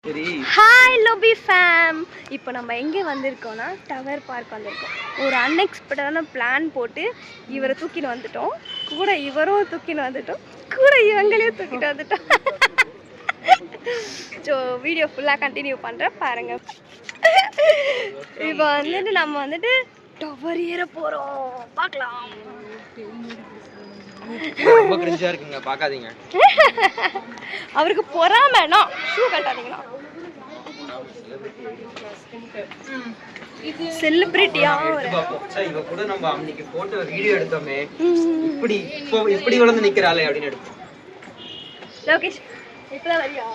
Hi Lobi fame. இப்போ நம்ம எங்கே வந்திருக்கோம்னா டவர் பார்க் வந்திருக்கோம். ஒரு அன்எக்ஸ்பெக்டடான பிளான் போட்டு இவரை தூக்கின்னு வந்துட்டோம், கூட இவரும் தூக்கின்னு வந்துட்டோம், கூட இவங்களையும் தூக்கிட்டு வந்துட்டோம். ஸோ வீடியோ ஃபுல்லாக கண்டினியூ பண்ணுறேன் பாருங்கள். இப்போ வந்துட்டு நம்ம வந்துட்டு டவர் ஏற போகிறோம், பார்க்கலாம். ரொம்ப கிரிஞ்சா இருக்குங்க, பார்க்காதீங்க. அவருக்கு பொறாமைனா ஷூ கட்டாதீங்களா. செலிபிரிட்டியா இவ கூட நம்ம அன்னைக்கு போட்டோ வீடியோ எடுத்தோமே, இப்படி வளர்ந்து நிக்கிறாளே அப்படின்னு எடுத்தோம். லோகேஷ் இப்பதான் வரியா?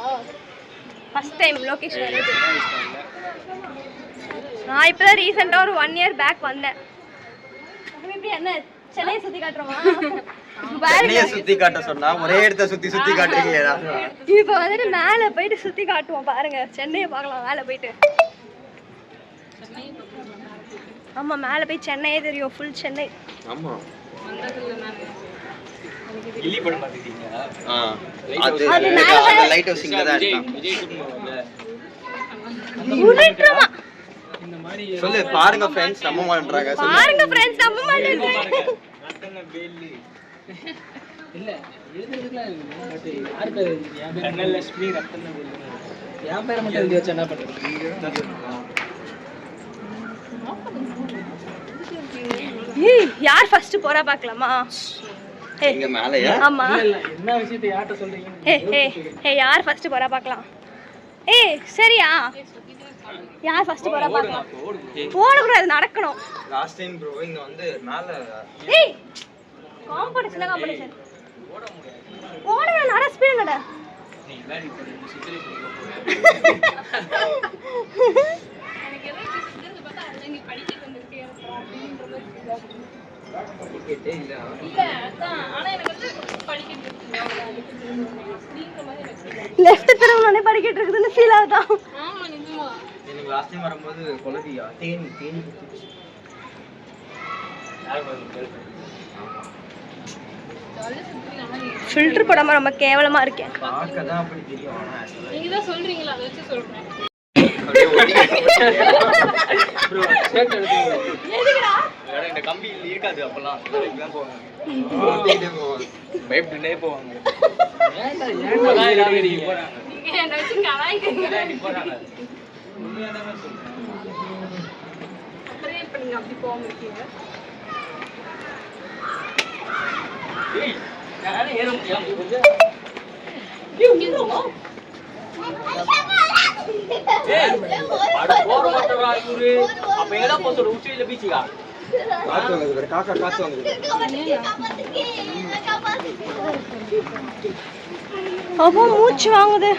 ஃபர்ஸ்ட் டைம் லோகேஷ் வருது. நான் இப்பதான் ரீசெண்டா ஒரு 1 year பேக் வந்தேன். இப்படி என்ன சென்னையை சுத்தி காட்டுறோமா? சுத்தி காட்ட சொன்னா ஒரே இடத்த சுத்தி காட்டுறீங்க. இப்ப வந்துட்டு மேல போயிட்டு சுத்தி காட்டுவோம் பாருங்க. சென்னையை பார்க்கலாம் மேல போயிட்டு. ஆமா மேல போய் சென்னையே தெரியும், ஃபுல் சென்னை. ஆமா லைட் ஹவுஸ் இங்க தான் இருக்கா. சொல்லு பாருங்க फ्रेंड्स, நம்ப மாட்டேன்றாங்க. பாருங்க फ्रेंड्स, நம்ப மாட்டேன்றாங்க. இல்ல எழுதுறதுலாம் பட் யார் பேர் தனலட்சுமி ரத்ன என் பேரை மட்டும் எழுதி வச்சா என்ன பண்றது? யார் ஃபர்ஸ்ட் போறா பார்க்கலாமா? இங்க மேலயா? ஆமா இல்ல என்ன விஷயத்தை யார்ட்ட சொல்றீங்க? ஹே யார் ஃபர்ஸ்ட் போறா பார்க்கலாம். சரியா? யார் ஃபர்ஸ்ட் போறா பார்க்கலாம். போட கூடாது, நடக்கணும். லாஸ்ட் டைம் ப்ரோ இங்க வந்து மேல காம்படிஷன் ஓட நட ஸ்பீட் நட. நீ எல்லாரும் இப்ப சித்திரை எனக்கு ஏதோ சித்திரை பார்த்தா அங்க படிக்க வந்திருக்கே அப்படின்ற மாதிரி படிக்கட்டே இல்ல அதான். ஆனா எனக்கு வந்து படிக்கிட்டு லெஃப்ட் திரும்பனே படிக்கிட்டு இருக்குதுன்னு ஃபீல் ஆகுதா? ஆமா நிஜமா. எனக்கு லாஸ்ட் டைம் வரும்போது கொலவியா தேனி குத்திச்சு. யார் வந்து ஃபில்டர் போடாம ரொம்ப கேவலமா இருக்கேன். பார்க்கதான் அப்படி தெரியும். ஆனா நீங்க தான் சொல்றீங்களா, அதை வச்சு சொல்றேன். ப்ரோ ஷர்ட் எடுத்தீங்க. எதுக்குடா? இந்த கம்பி இருக்காது அப்பலாம். இதுதான் போவாங்க. அப்படியே போவாங்க. பயப்பட்டுனே போவாங்க. ஏன்டா ஏன்டா போறாங்க. நீங்க என்ன வச்சு கலாய்க்கிறீங்க போறாங்க. உண்மையா தான் சொல்றேன். அப்புறம் இப்ப நீங்க அப்படி போக இருக்கீங்க. ஏய் நானே ஏற முடியாம போகுது. அட போற மாட்டறா இவரு. அப்ப எங்கடா போற உச்சியில பீச்சிகா? காத்து வாங்குது பாரு, காக்கா காத்து வாங்குது. அப்போ மூச்சு வாங்குது.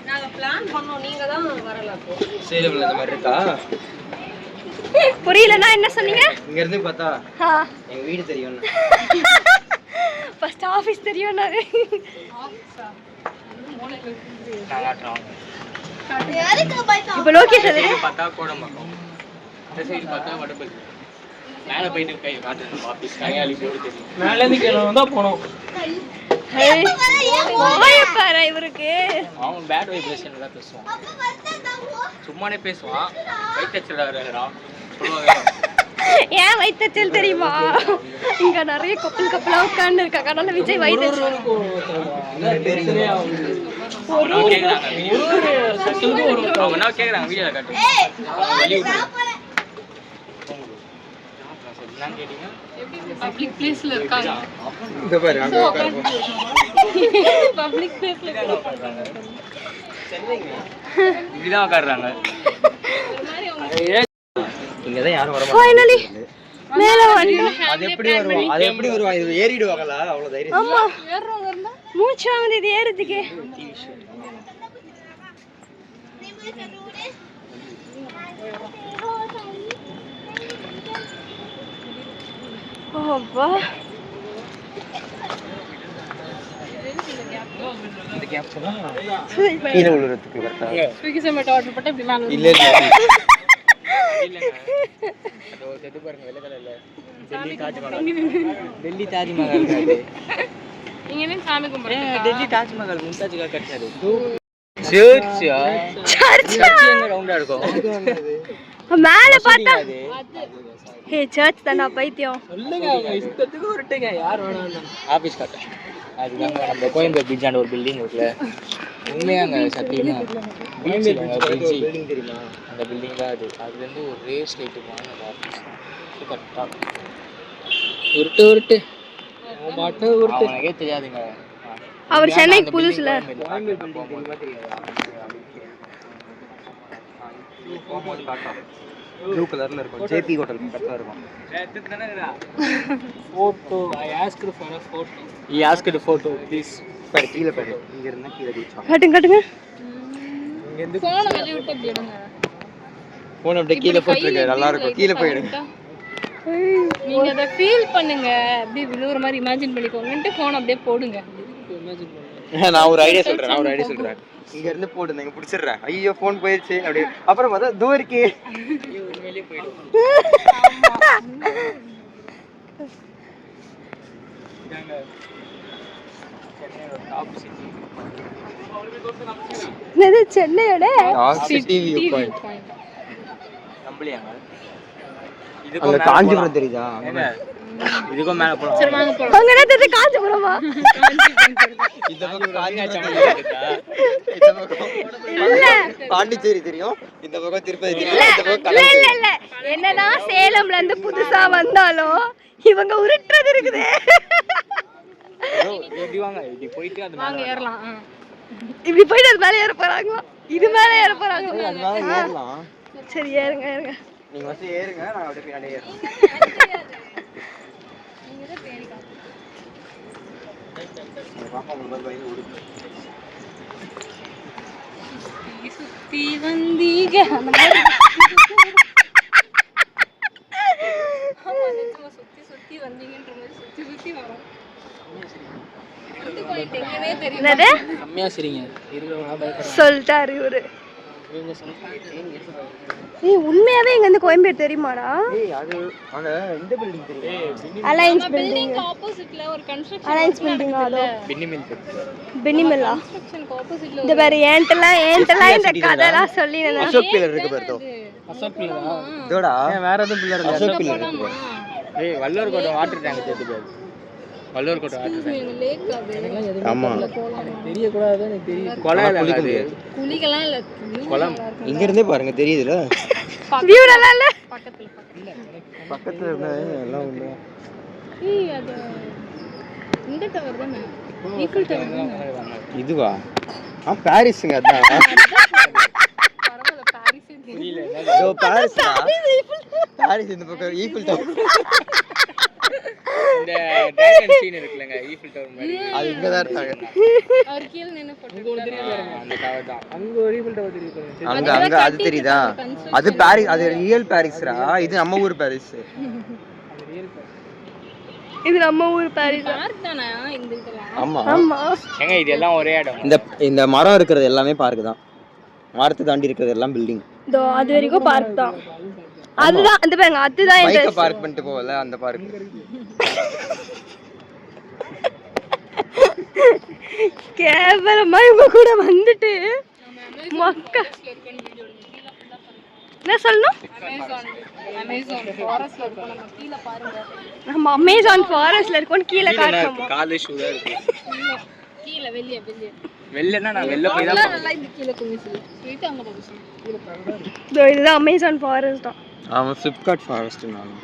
நாங்க பிளான் பண்ணோம், நீங்க தான் வரல. அப்போ சேலம்ல இந்த மாதிரி இருக்கா? புரியலனா என்ன சொன்னீங்க? இங்க இருந்து பார்த்தா எங்க வீடு தெரியும். ஃபர்ஸ்ட் ஆபீஸ் தெரியும். நான் ஆஃபீஸா காட்றோம். இப்போ லோகேஷ் அது பார்த்தா கோடம்பாக்கம், அந்த சைடு பார்த்தா வடபல். மேல போயிட்டு கை காட்டுறோம். ஆபீஸ் கையாளி போர்டு தெரியும். மேல இருந்து கீழ வந்தா போறோம். ஓய பாரு இவருக்கு. அவன் பேட் வைப்ரேஷன்ல தான் பேசுவான். சும்மானே பேசுவான். வைத்தச்சலா இருக்கறா. சொல்லுவாங்க. ஏன் வைத்தச்சல் தெரியுமா? இங்க நிறைய கப்பலா உட்கார்ந்து இருக்காங்க. அதனால விஜய் வைத்தச்சல். ஒரு அவங்க என்ன கேக்குறாங்க வீடியோல காட்டு. நான் கேட்டீங்க பப்ளிக் பிளேஸ்ல இருக்காங்க. இங்க பாரு அங்க உட்காருங்க. பப்ளிக் பிளேஸ்ல இருக்காங்க. சென்னைங்க இப்படிதான் உட்கார்றாங்க. இங்க தான் யாரும் வர மாட்டாங்க. ஃபைனலி மேல வந்துட்டோம். அது எப்படி வருவா? இது ஏறிடுவாங்களா? அவ்வளவு தைரியம். ஆமா ஏறறவங்க இருந்தா மூச்சு வாங்குது இது ஏறுறதுக்கு. ஓப்பா இந்த கேப் சொன்னா கீழ விழுறதுக்கு கரெக்ட்டா. ஸ்விக்கி ஜொமேட்டோ ஆர்டர் போட்டு இப்படி மேல இல்ல இல்லங்க. அதோ செட்டு பாருங்க வெள்ளை கலர்ல. டெல்லி தாஜ்மஹால். டெல்லி தாஜ்மஹால் அது. இங்க என்ன சாமி கும்பிடுறீங்க? டெல்லி தாஜ்மஹால் மும்தாஜுக்காக கட்டினாரு. சர்ச்சா எங்க ரவுண்டா இருக்கும். மேல பார்த்தா ஹே சர்ச் தானா பைத்தியம். சொல்லுங்க உங்க இஷ்டத்துக்கு விட்டுங்க யார் வேணாம். ஆபீஸ் கட்ட அதுதாங்க நம்ம கோயம்பேடு பீச்சாண்ட ஒரு பில்டிங் இருக்குல்ல, உண்மையாங்க சத்தியமா பில்டிங் தெரியுமா, அந்த பில்டிங் தான் அது. அதுலேருந்து ஒரு ரேஸ் லைட்டு வாங்க ஆஃபீஸ் கரெக்டாக உருட்டு மாட்ட உருட்டு. அவனுக்கே தெரியாதுங்க. அவர் சென்னைக்கு புதுசுல ப்ளூ கலர்ல இருக்கும், ஜேபி ஹோட்டல் பக்கத்துல இருக்கும். Photo I asked for a photo. He asked photo please. பாரு கீழ பாரு, இங்க இருந்தா கீழ ரீச் காட்டுங்க இங்க இருந்து போன் வெளிய விட்டு அப்படி எடுங்க. போன் அப்படியே கீழ போட்டுருக்க, நல்லா இருக்கும். கீழ போயிடு. நீங்க அத ஃபீல் பண்ணுங்க, அப்படியே விழுற மாதிரி இமேஜின் பண்ணிக்கோங்கன்ட்டு போன் அப்படியே போடுங்க. இமேஜின் பண்ணுங்க. நான் ஒரு ஐடியா சொல்றேன். இங்க இருந்து போடுங்க, இங்க புடிச்சிடுறேன். ஐயோ போன் போயிடுச்சு அப்படி. அப்புறம் பார்த்தா தூரம் இருக்கே, உண்மையிலேயே போயிடும். இது சென்னையோட சிட்டி வியூ பாயிண்ட். நம்பலையாங்க? இதுக்கு காஞ்சிபுரம் தெரியுதா? இதுக்கும் மேல போலாம். சரி வாங்க போலாம். அங்க என்ன தெரியுது காஞ்சிபுரமா? இந்த பக்கம் காஞ்சிபுரம் இருக்கா? இந்த பக்கம் இல்ல பாண்டிச்சேரி தெரியும், இந்த பக்கம் திருப்பதி தெரியும், இந்த பக்கம் கலெக்டர். இல்ல என்னதான் சேலம்ல இருந்து புதுசா வந்தாலும் இவங்க உருட்டுறது இருக்குது. இப்படி வாங்க, இப்படி போயிட்டு அது வாங்க ஏறலாம். இப்படி போயிட்டு அது மேல ஏற போறாங்களா? இது மேல ஏற போறாங்களா? அது மேல ஏறலாம். சரி ஏறுங்க நீங்க வந்து ஏறுங்க, நான் அப்படியே பின்னாடி ஏறுறேன். சுத்தி வந்தீங்க அந்த மாதிரி. ஆமா நிஜமா சுத்தி வந்தீங்கன்ற மாதிரி சுத்தி வரோம். எங்கனே தெரியல. என்னது கம்மியா சரிங்க இருக்கிறவங்க பயப்படுறாங்க. சொல்லிட்டாரு இவரு. இவங்க சொல்றாங்க ஏய் உண்மையாவே இங்க இருந்து கோயம்பேடு தெரியுமாடா? ஏய் அது அந்த இந்த பில்டிங் தெரியும், அலைன்ஸ் பில்டிங். பில்டிங்க்கு ஆப்போசிட்ல ஒரு கன்ஸ்ட்ரக்ஷன் அலைன்ஸ் பில்டிங் அதோ பின்னிமில். பெனிமல்லா. கன்ஸ்ட்ரக்ஷனுக்கு ஆப்போசிட்ல இந்த பாரு ஏன்ட்டலாம் இந்த கதைலாம் சொல்லி நான் அசோக் பில்லர் இருக்கு பாரு. தோ அசோக் பில்லரா? இதோடா வேற எதுவும் பில்லர் இல்ல, அசோக் பில்லர் இருக்கு. ஏய் வல்லூர் கோட்டை வாட்டர் டேங்க் தெரியுது, வல்லூர் கோட்டை வாட்டர் டேங்க். லேக் அது. எனக்குலாம் எதுவும் ஆமா தெரியக்கூடாது, எனக்கு தெரியும். கொலையில குளிக்க முடியாது. குளிக்கலாம் இல்ல. குளம் இங்க இருந்தே பாருங்க தெரியுதுல, வியூ நல்லா இல்ல. பக்கத்துல இருந்தா எல்லாம் உண்டு. ஏய் அது இந்த டவர் தானே? ஈஃபில் டவர் தானே? இதுவா? பாரிஸ்ங்க அதான். பரவாயில்ல பாரிஸ் புரியல. இதோ பாரிஸ்டா. பாரிஸ் இந்த பக்கம் ஈஃபில் டவர். இந்த டிராகன் சீன் இருக்குலங்க, ஈஃபில் டவர் மாதிரி. அது இங்க தான் இருக்காங்க. அவர் கீழ நின்னு போட்டோ அந்த டவர் தான். அங்க ஒரு ஈபிள் டவர் தெரியும். அங்க அது தெரியுதா? அது பாரிஸ், அது ரியல் பாரிஸ்ரா. இது நம்ம ஊர் பாரிஸ். இது நம்ம ஊர் பாரிஸ். பார்க் தானே இந்த இதெல்லாம்? ஆமா ஆமா ஏங்க இது எல்லாம் ஒரே இடம். இந்த மரம் இருக்கிறது எல்லாமே பார்க் தான். மரத்தை தாண்டி இருக்கிறது எல்லாம் பில்டிங். தோ அது வரைக்கும் பார்க் தான். அதுதான் அந்த பாருங்க, அதுதான் பைக்க இன்ட்ரஸ்ட். பார்க் பண்ணிட்டு போவல அந்த பார்க். கேவலமா இவங்க கூட வந்துட்டு மக்கா என்ன சொல்லணும்? அமேசான் ஃபாரஸ்ட்ல இருக்கோம், நம்ம கீழ பாருங்க. நம்ம அமேசான் ஃபாரஸ்ட்ல இருக்கோம், கீழ காட்டுறோம். காலேஜ் ஷூ தான் இருக்கு. கீழ வெளிய வெள்ளனா நான் வெள்ள போய் தான் நல்லா இந்த கீழ குமிச்சு ஸ்ட்ரைட்டா அங்க போகுது. கீழ பாருங்க. தோ இதுதான் அமேசான் ஃபாரஸ்ட் தான். ஆமா ஃபிளிப்கார்ட் ஃபாரஸ்ட் நானும்.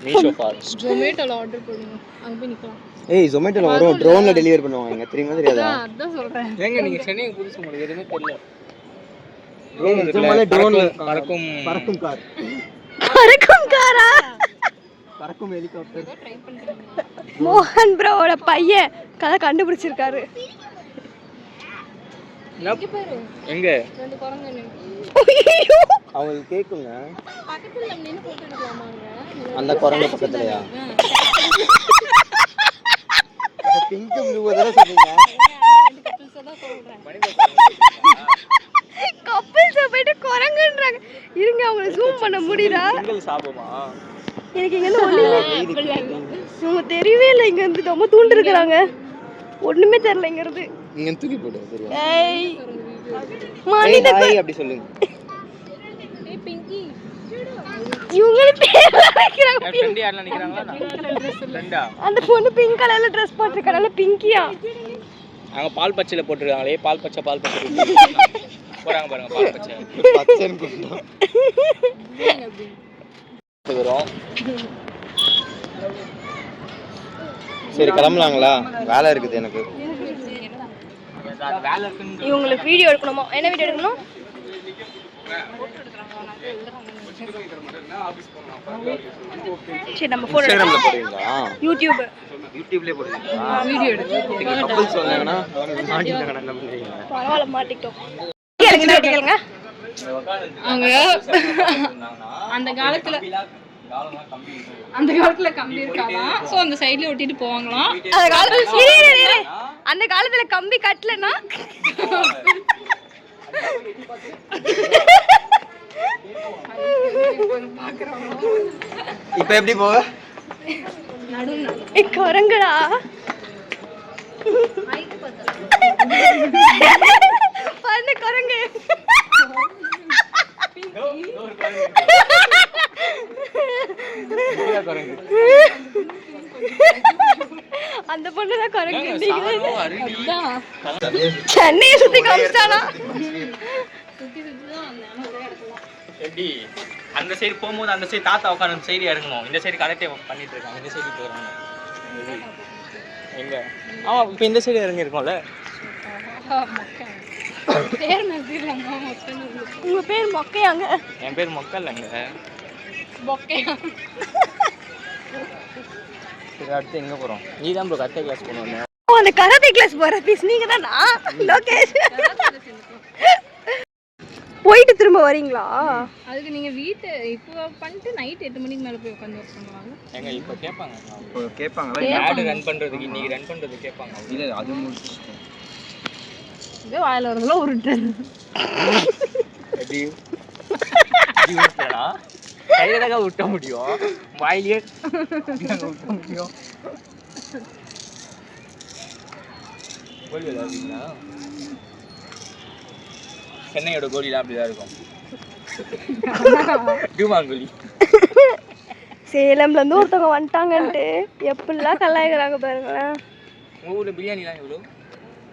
மீஷோ ஃபாரஸ்ட். ஜொமேட்டோல ஆர்டர் போடுங்க, அங்க போய் நிக்கலாம். ஏய் ஜொமேட்டோல வரும், ட்ரோன்ல டெலிவரி பண்ணுவாங்க தெரியுமா தெரியாதா? அதான் சொல்றேன். ஏங்க நீங்க சென்னைக்கு புதுசு, உங்களுக்கு எதுவுமே தெரியல. ட்ரோன் இருக்குல, ட்ரோன்ல பறக்கும் கார். பறக்கும் காரா? பறக்கும் ஹெலிகாப்டர். ட்ரை பண்றீங்க. மோகன் ப்ரோவோட பையன் கதை கண்டுபிடிச்சிருக்காரு. இங்க பாரு, எங்க ரெண்டு குரங்கு நின்னு. அவங்களுக்கு கேக்குங்க. பக்கத்துல நம்ம நின்னு போட்டோ எடுக்கலாமாங்க? அந்த குரங்கு பக்கத்துலயா? பிங்க் ப்ளூ அதெல்லாம் சொல்றீங்க. ரெண்டு கப்பிள்ஸ் தான் சொல்றேன். கப்பிள்ஸ் போயிட்டு குரங்குன்றாங்க. இருங்க அவங்கள ஜூம் பண்ண முடியுதா? சிங்கிள் சாபமா? எனக்கு இங்க இருந்து ஒண்ணுமே இவங்க தெரியவே இல்லை இங்க இருந்து ரொம்ப தூண்டு இருக்கிறாங்க. ஒண்ணுமே தெரியல இங்க இருந்து. இங்க தூக்கி போடு சரியா. ஏய் மானிட ஹாய் அப்படி சொல்லுங்க. ஏய் பிங்கி இவங்களே பேர் வைக்கிறாங்க. ஃப்ரெண்ட் யாரெல்லாம் நிக்கறாங்களா? ஃப்ரெண்டா? அந்த பொண்ணு பிங்க் கலர்ல Dress போட்டுருக்கால பிங்கியா. அவங்க பால் பச்சையில போட்டுருக்காங்களே பால் பச்சை போறாங்க பாருங்க பால் பச்சை பச்சைன்னு கூப்பிட்டோம். வரோம். சரி கிளம்பலாங்களா? வேலை இருக்குது எனக்கு. வேலை இருக்குன்னு இவங்களுக்கு வீடியோ எடுக்கணுமா? என்ன வீடியோ எடுக்கணும்? சரி நம்ம போட்டோ இன்ஸ்டாகிராம்ல போடுவீங்களா? யூடியூப்லயே போடுவீங்களா? வீடியோ எடுத்து கப்பல்ஸ் வந்தாங்கன்னா மாட்டிட்டாங்க என்ன பண்ணுவீங்க? பரவாயில்ல மாட்டிக்கிட்டோம். கேளுங்க அவங்க அந்த காலத்துல கம்பி இருக்காதான். சோ அந்த சைடுல ஒட்டிட்டு போவாங்களாம். அந்த காலத்துல அந்த காலத்துல கம்பி கட்டலனா இப்ப எப்படி போவ? குரங்குடா பண்ண குரங்கு அந்த பொண்ணுதான் குரங்கு. சென்னையை சுத்தி காமிச்சிட்டானா? எப்படி அந்த சைடு போகும்போது அந்த சைடு தாத்தா உட்காந்து அந்த சைடு இறங்கணும். இந்த சைடு கரெக்டே பண்ணிட்டு இருக்காங்க. இந்த சைடு போறாங்க. எங்க? ஆமா இப்போ இந்த சைடு இறங்கி இருக்கோம்ல. பேர் நம்பிடுறாங்க. உங்க பேர் மொக்கையாங்க? என் பேர் மொக்க இல்லைங்க. பொக்கையா? சரி அடுத்து எங்க போறோம்? நீ தான் ப்ரோ கராத்தே கிளாஸ் போகணும். அந்த கராத்தே கிளாஸ் போற பீஸ் நீங்க தானா? லோகேஷ் போயிட்டு திரும்ப வரீங்களா? அதுக்கு நீங்க வீட்டை இப்போ பண்ணிட்டு நைட் 8 மணிக்கு மேல போய் உட்காந்து ஒர்க் பண்ணுவாங்க. எங்க இப்போ கேட்பாங்க. இப்போ கேட்பாங்களா? ஆட் ரன் பண்றதுக்கு இன்னைக்கு ரன் பண்றதுக்கு கேட்பாங்க. இல்ல அது முடிச்சிட்டேன். இதே வாயில வரதுல உருட்டு. எப்படி விட்டா கையில விட்ட முடியும். வாயிலே விட்ட முடியும். கோலி விளையாடுறீங்களா? சென்னையோட கோலிலாம் அப்படிதான் இருக்கும். டூமாங்கோலி. சேலம்ல இருந்து ஒருத்தவங்க வந்துட்டாங்கன்ட்டு எப்படிலாம் கலாய்க்கிறாங்க பாருங்களேன். உங்க ஊர்ல பிரியாணிலாம் எவ்வளோ?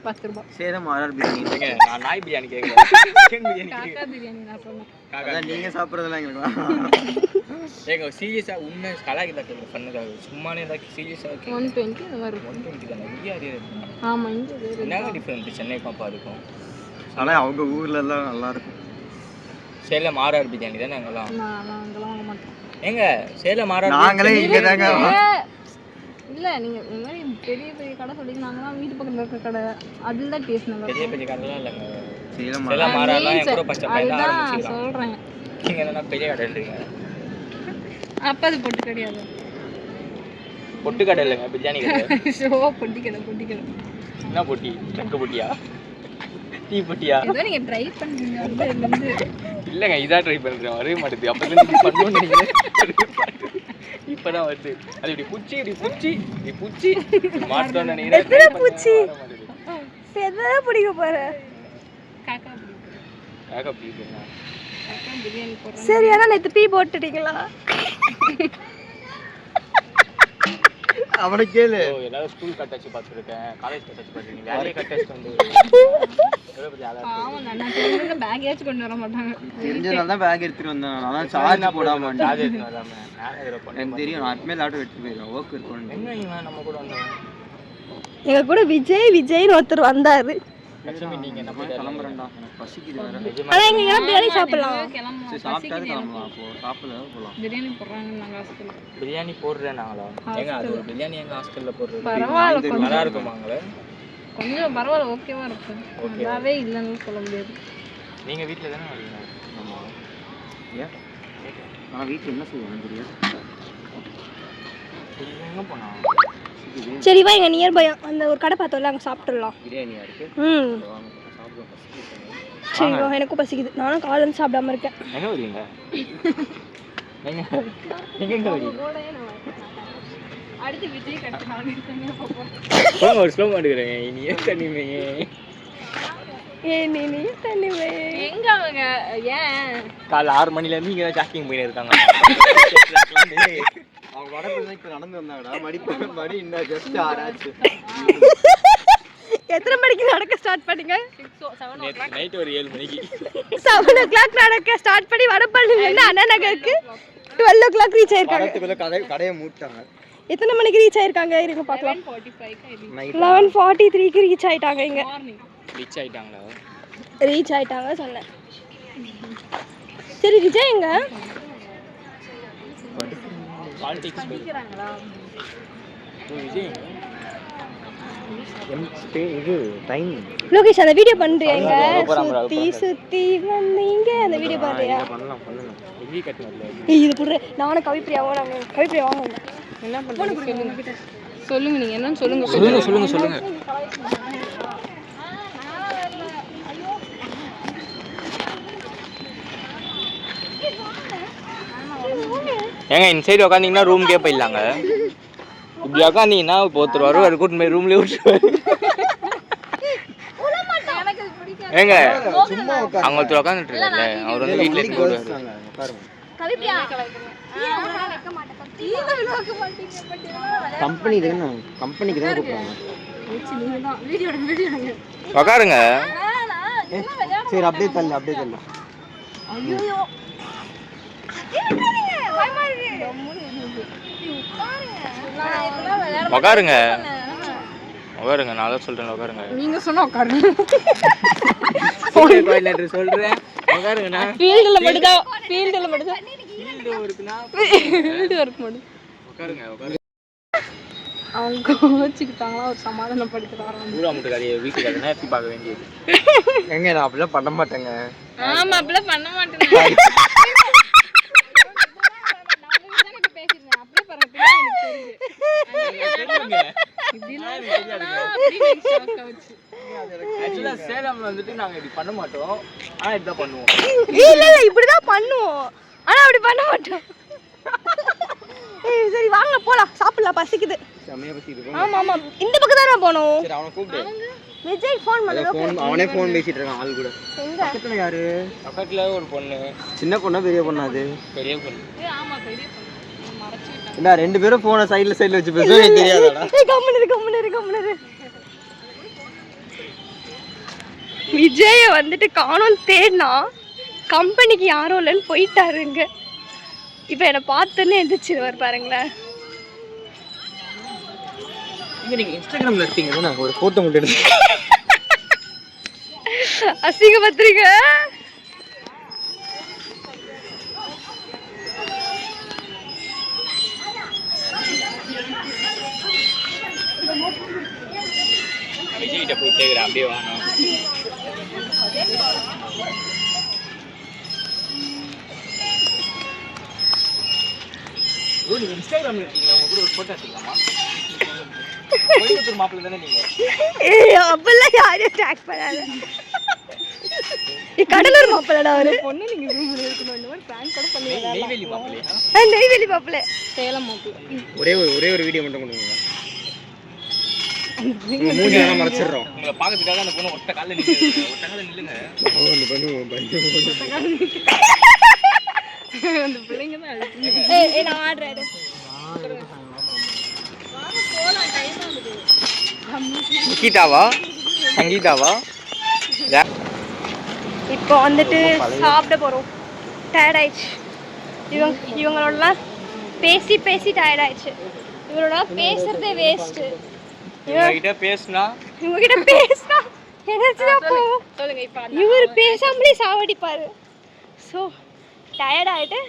10 ரூபாய். சேலம் ஆர்ஆர் பிரியாணி. நான் நாய் பிரியாணி கேட்குறேன். சிக்கன் பிரியாணி காக்கா பிரியாணி நான் சொன்னேன். காக்கா நீங்க சாப்பிட்றதெல்லாம் எங்களுக்கு ஏங்க சீரியஸா உண்மை கலாய்க்கு தான் பண்ணுறாங்க. சும்மானே ஏதாவது சீரியஸாக 120 இந்த மாதிரி இருக்கும். 120 தானே இங்கே அதே இருக்கும். ஆமா இங்க என்னங்க டிஃப்ரெண்ட் சென்னை பாப்பா இருக்கும். ஆனால் அவங்க ஊர்ல எல்லாம் நல்லா இருக்கும். சேலம் ஆர்ஆர் பிரியாணி தானே அங்கெல்லாம். நான் அங்கெல்லாம் வாங்க மாட்டேன். ஏங்க சேலம் ஆர்ஆர் நாங்களே இங்கே தாங்க. இல்ல நீங்க இந்த மாதிரி பெரிய பெரிய கடை சொல்லிங்க நாங்கலாம் வீட்டு பக்கத்துல இருக்க கடை அதுல தான் டேஸ்ட் நல்லா பெரிய பெரிய கடைலாம் இல்லைங்க. சேலம் சேலம் ஆர்ஆர்லாம் என் கூட பச்சை பையன் தான் அதுதான் ஆரம்பிச்சிக்கலாம். சொல்றேன். நீங்கள் என்னன்னா பெரிய கடைன்றீங்க. அப்ப அது பொட்டு கிடையாது. பொட்டு கடை இல்லைங்க பிரியாணி கடை. ஷோ பொட்டி கடை. என்ன பொட்டி? ட்ரக்கு பொட்டியா? டீ பொட்டியா? ஏதோ நீங்க ட்ரை பண்றீங்க வந்து இல்லைங்க இதான் ட்ரை பண்ணுறேன். வரவே மாட்டேது. அப்போதுலேருந்து பண்ணணும்னு நினைக்கிறேன். இப்போதான் வருது. அது இப்படி பூச்சி மாட்டோம்னு நினைக்கிறேன். எத்தனை பூச்சி எதனா பிடிக்க போற? காக்கா காக்கா பிடிக்குங்க. பிரியாணி போடுறேன். சரி ஆனா நேற்று பீ போட்டுட்டீங்களா? அவனை கேளு. எல்லாரும் ஸ்கூல் கட் அடிச்சு பார்த்துருக்கேன். காலேஜ் கட் அடிச்சு பார்த்துருக்கீங்க. வேலையை கட் அடிச்சு வந்து ஆமாம் நான் தெரிஞ்ச பேக் ஏச்சு கொண்டு வர மாட்டாங்க. தெரிஞ்சதுனால தான் பேக் எடுத்துட்டு வந்தேன். நான் சார்ஜ் போடாம சார்ஜ் எடுத்து வராமல் எனக்கு தெரியும். நான் எப்பவுமே லேப்டாப் எடுத்துட்டு போயிடுவேன். ஒர்க் இருக்கும். என்ன இவன் நம்ம கூட வந்தேன். எங்க கூட விஜய்னு ஒருத்தர் வந்தாரு. லட்சுமி நீங்கள் நம்ம கிளம்புறேன்டா. எனக்கு பசிக்குது வேற. ஆனா இங்க எல்லாம் பிரியாணி சாப்பிடலாம். கிளம்பலாம். சரி சாப்பிட்டாது கிளம்பலாம். அப்போ சாப்பிடல போகலாம். பிரியாணி போடுறாங்க நாங்கள் ஹாஸ்டலில். பிரியாணி போடுறேன் நாங்களா? ஏங்க அது ஒரு பிரியாணி எங்கள் ஹாஸ்டலில் போடுறது பரவாயில்ல கொஞ்சம் நல்லா இருக்குமாங்களே? கொஞ்சம் பரவாயில்ல ஓகேவா இருக்கும். நல்லாவே இல்லைன்னு சொல்ல முடியாது. நீங்கள் வீட்டில் தானே வரீங்க? ஆமாம். ஏன் நான் வீட்டில் என்ன செய்வேன் தெரியாது. எங்கே போனா? சரி வா எங்க நியர்பை அந்த ஒரு கடை பார்த்தோம்ல அங்க சாப்பிட்டுடலாம். பிரியாணியா இருக்கு. சாப்பிடுவோம். சரி வா எனக்கும் பசிக்குது. நானும் காலையில சாப்பிடாம இருக்கேன். எங்கே வரீங்க? எங்கே வரீங்க? அடுத்து விஜய் கட்டு நான் தனியாக பார்ப்போம். ஒரு ஸ்லோ எடுக்கிறேன் நீ ஏன் தனிமே நீ தனிமே. எங்க அவங்க ஏன் காலைல 6 மணிலேருந்து இங்கே தான் ஜாக்கிங் போயின்னு இருக்காங்க. அவங்க வடபழனி இப்போ நடந்து வந்தாங்கடா மடி இன்னும் ஜஸ்ட் 6 ஆச்சு. எத்தனை மணிக்கு நடக்க ஸ்டார்ட் பண்ணீங்க? 6 or 7 o'clock. நைட் ஒரு 7 மணிக்கு 7 o'clock நடக்க ஸ்டார்ட் பண்ணி வடபழனிலேருந்து அண்ணா நகருக்கு 12 o'clock ரீச் ஆயிருக்காங்க. வரத்துக்குள்ள கடையை மூட்டாங்க. எத்தனை மணிக்கு ரீச் ஆயிருக்காங்க இருங்க பார்க்கலாம். 11:45 11:43க்கு ரீச் ஆயிட்டாங்க. இங்க மார்னிங் ரீச் ஆகிட்டாங்களா? ரீச் ஆயிட்டாங்க சொன்னேன். சரி விஜய் எங்க? பாலிடிக்ஸ் படிக்கிறாங்களா? விஜய் இது டைம் லோகேஷ் அந்த வீடியோ பண்றியாங்க? போறான் bro, சுத்தி சுத்தி வந்தீங்க அந்த வீடியோ பாருயா. பண்ணலாம். விஜய் கட்டினதுல இது புடுற நானும் கவிப்பிரியாவும் நாங்க கவிப்பிரியா வாங்க. என்ன பண்றீங்க சொல்லுங்க நீங்க என்னன்னு சொல்லுங்க. சொல்லுங்க ஏங்க இன்சைடு உட்காந்தீங்கன்னா ரூம்க்கே போயிடலாங்க. இப்படி உட்காந்தீங்கன்னா இப்போ ஒருத்தர் வருவார் கூட்டு போய் ரூம்லேயே விட்டுருவாரு. எனக்கு இது பிடிக்காது. ஏங்க சும்மா அவங்க ஒருத்தர் உட்காந்துட்டு இருக்காருல்ல அவர் வந்து வீட்டில் எடுத்து போடுவார். உட்காருங்க. கவிப்பிரியா கம்பெனி தானே கம்பெனிக்கு தான் கூப்பிடுவாங்க. உட்காருங்க. சரி அப்படியே தள்ளு. ஐயோ உட்காருங்க நான் தான் சொல்றேன் உட்காருங்க. நீங்க சொன்னா உட்காருங்க. சொல்றேன் உட்காருங்கண்ணா. ஃபீல்ட்ல மட்டும் தான் ஃபீல்ட் ஒர்க் மட்டும் உட்காருங்க. அவங்க கோச்சிக்கிட்டாங்களா ஒரு சமாதானப்படுத்துறாங்க. ஊரா முட்டுக்காரியை வீட்டுக்காரங்க எப்படி பார்க்க வேண்டியது. எங்க நான் அப்படிலாம் பண்ண மாட்டேங்க. ஆமா அப்படிலாம் பண்ண மாட்டேன். ஆக்சுவலா சேலம்ல வந்துட்டு நாங்க இப்படி பண்ண மாட்டோம். ஆனா இப்படிதான் பண்ணுவோம். இல்ல இப்படிதான் பண்ணுவோம் ஆனா அப்படி பண்ண மாட்டோம். சரி வாங்க போலாம் சாப்பிடலாம் பசிக்குது. செமையா பேசிட்டு ஆமா இந்த பக்கம் தானே போனோம். சரி அவனை கூப்பிடு. விஜய் ஃபோன் பண்ணல. அவனே ஃபோன் பேசிட்டு இருக்கான் ஆள் கூட. எங்க பக்கத்துல யாரு? பக்கத்துல ஒரு பொண்ணு. சின்ன பொண்ணா பெரிய பொண்ணா அது? பெரிய பொண்ணு. ஆமா பெரிய பொண்ணு மறைச்சிட்டாங்க. என்ன ரெண்டு பேரும் போனை சைடுல வச்சு பேசுறது தெரியாதாடா? கம்முனு விஜய வந்துட்டு காணோம் தேடினா கம்பெனிக்கு யாரும் இல்லைன்னு போயிட்டாருங்க. இப்போ என்னை பார்த்தோன்னே எந்திரிச்சிருவார் பாருங்களேன். நீங்க இன்ஸ்டாகிராம்ல இருக்கீங்க தானே? ஒரு போட்டோ மட்டும் எடுத்து அசிங்கப்படுத்துறீங்க. விஜய் கிட்ட போய் கேக்குறேன் அப்படியே வாங்க. நீங்க இன்ஸ்டாகிராம்ல இருக்கீங்க உங்க கூட ஒரு போட்டோ எடுத்துக்கலாமா? கோயம்புத்தூர் மாப்பிள்ளை தானே நீங்க? அப்பெல்லாம் யாரையும் டேக் பண்ணாத. கடலூர் மாப்பிள்ளடா அவரு. பொண்ணு நீங்க ரூம்ல இருக்கணும். இந்த மாதிரி பிளான் கூட பண்ணுவீங்க. நெய்வேலி மாப்பிள்ளையா? நெய்வேலி மாப்பிள்ளை. சேலம் மாப்பிள்ளை. ஒரே ஒரு வீடியோ மட்டும் கொடுங்க. உங்க மூஞ்சி எல்லாம் மறைச்சிடுறோம். உங்களை பார்க்கறதுக்காக அந்த பொண்ணு ஒட்ட கால்ல நில்லுங்க. ஒட்ட கால்ல நில்லுங்க. அந்த பிள்ளைங்க தான் அழுது. ஏய் நான் ஆடுறேன். நிக்கிதாவா சங்கீதாவா? இப்போ வந்துட்டு சாப்பிட போறோம். டயர்ட் ஆயிடுச்சு. இவங்களோடலாம் பேசி டயர்ட் ஆயிடுச்சு. இவரோட பேசுறதே வேஸ்ட். இவங்கிட்ட பேசினா எனர்ஜியா போகும். சொல்லுங்க இப்ப இவர் பேசாமலே சாவடிப்பாரு. ஸோ டயர்ட் ஆயிட்டு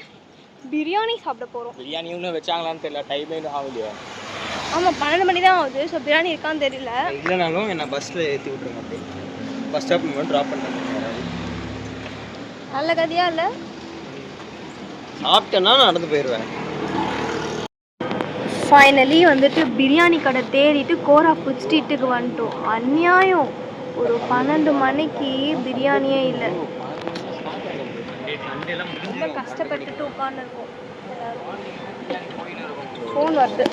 பிரியாணி சாப்பிட போறோம். பிரியாணி இன்னும் வச்சாங்களான்னு தெரியல. டைமே இன்னும் ஆகலையா? ஆமாம் 12 மணி தான் ஆகுது. ஸோ பிரியாணி இருக்கான்னு தெரியல. இல்லைனாலும் என்ன பஸ்ஸில் ஏற்றி விட்ருங்க. அப்படி பஸ் ஸ்டாப்பில் மட்டும் ட்ராப் பண்ணுறேன். நல்ல கதையா இல்லை? சாப்பிட்டேன்னா நடந்து போயிடுவேன். ஃபைனலி வந்துட்டு பிரியாணி கடை தேடிட்டு கோரா ஃபுட் ஸ்ட்ரீட்டுக்கு வந்துட்டோம். அநியாயம். ஒரு 12 மணிக்கு பிரியாணியே இல்லை. ரொம்ப கஷ்டப்பட்டுட்டு உட்காந்துருக்கோம். ஃபோன் வருது.